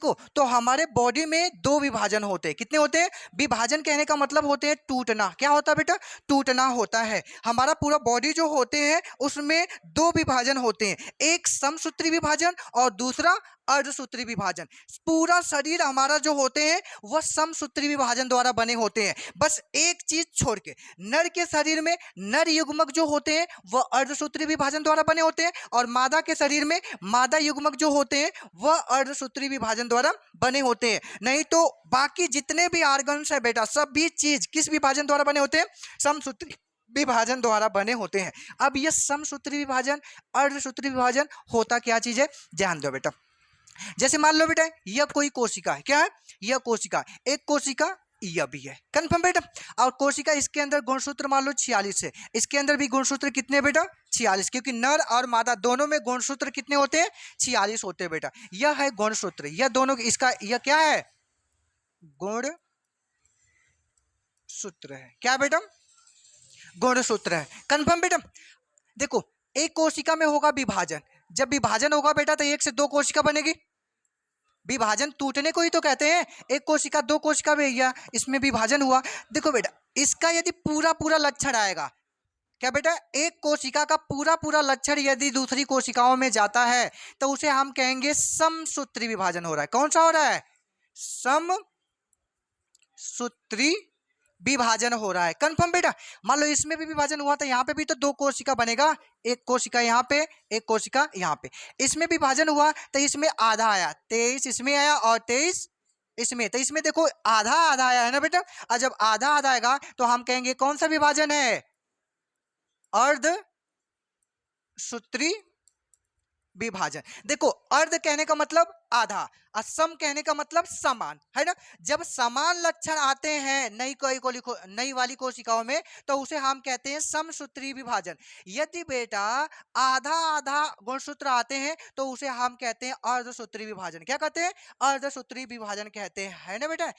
देखो तो हमारे बॉडी में दो विभाजन होते हैं। कितने होते हैं? विभाजन कहने का मतलब होते हैं टूटना। क्या होता है बेटा? टूटना होता है। हमारा पूरा बॉडी जो होते हैं उसमें दो विभाजन होते हैं, एक समसूत्री विभाजन और दूसरा अर्धसूत्री विभाजन। पूरा शरीर हमारा जो होते हैं वह समसूत्री विभाजन द्वारा बने होते हैं। बस एक चीज छोड़ के, नर के शरीर में नर युग्मक जो होते हैं वह अर्धसूत्री विभाजन द्वारा बने होते हैं और मादा के शरीर में मादा युग्मक जो होते हैं वह अर्धसूत्री विभाजन द्वारा बने होते हैं। नहीं तो बाकी जितने भी ऑर्गन्स है बेटा, सभी चीज किस विभाजन द्वारा बने होते हैं? समसूत्री विभाजन द्वारा बने होते हैं। अब यह समसूत्री विभाजन, अर्धसूत्री विभाजन होता क्या चीज है, ध्यान दो बेटा। जैसे मान लो बेटा यह कोई कोशिका है। क्या है? यह कोशिका, एक कोशिका यह भी है। कंफर्म बेटा? और कोशिका, इसके अंदर गुणसूत्र मान लो 46 है, इसके अंदर भी गुणसूत्र कितने हैं बेटा? 46, क्योंकि नर और मादा दोनों में गुणसूत्र कितने होते हैं? 46 होते हैं बेटा। यह है गुणसूत्र, यह दोनों इसका यह क्या है? गुण सूत्र है। क्या बेटा? गुणसूत्र है। कंफर्म बेटा? देखो एक कोशिका में होगा विभाजन, जब विभाजन होगा बेटा तो एक से दो कोशिका बनेगी। विभाजन टूटने को ही तो कहते हैं। एक कोशिका दो कोशिका में या इसमें विभाजन हुआ। देखो बेटा इसका यदि पूरा पूरा लक्षण आएगा, क्या बेटा? एक कोशिका का पूरा पूरा लक्षण यदि दूसरी कोशिकाओं में जाता है तो उसे हम कहेंगे समसूत्री विभाजन हो रहा है। कौन सा हो रहा है? समसूत्री विभाजन हो रहा है। कंफर्म बेटा? मान लो इसमें भी विभाजन हुआ तो यहाँ पे भी तो दो कोशिका बनेगा, एक कोशिका यहाँ पे, एक कोशिका यहाँ पे। इसमें विभाजन हुआ तो इसमें आधा आया, 23 इसमें आया और 23 इसमें, तो इसमें देखो आधा आधा आया है ना बेटा। और जब आधा आधा आएगा तो हम कहेंगे कौन सा विभाजन है? अर्ध सूत्री विभाजन। देखो अर्ध कहने का मतलब आधा, असम कहने का मतलब समान, है ना। जब समान लक्षण आते हैं नई वाली कोशिकाओं में तो उसे हम कहते हैं समसूत्री विभाजन। यदि बेटा आधा आधा गुणसूत्र आते हैं तो उसे हम कहते हैं अर्धसूत्री विभाजन। क्या कहते हैं? अर्धसूत्री विभाजन कहते हैं, है ना बेटा।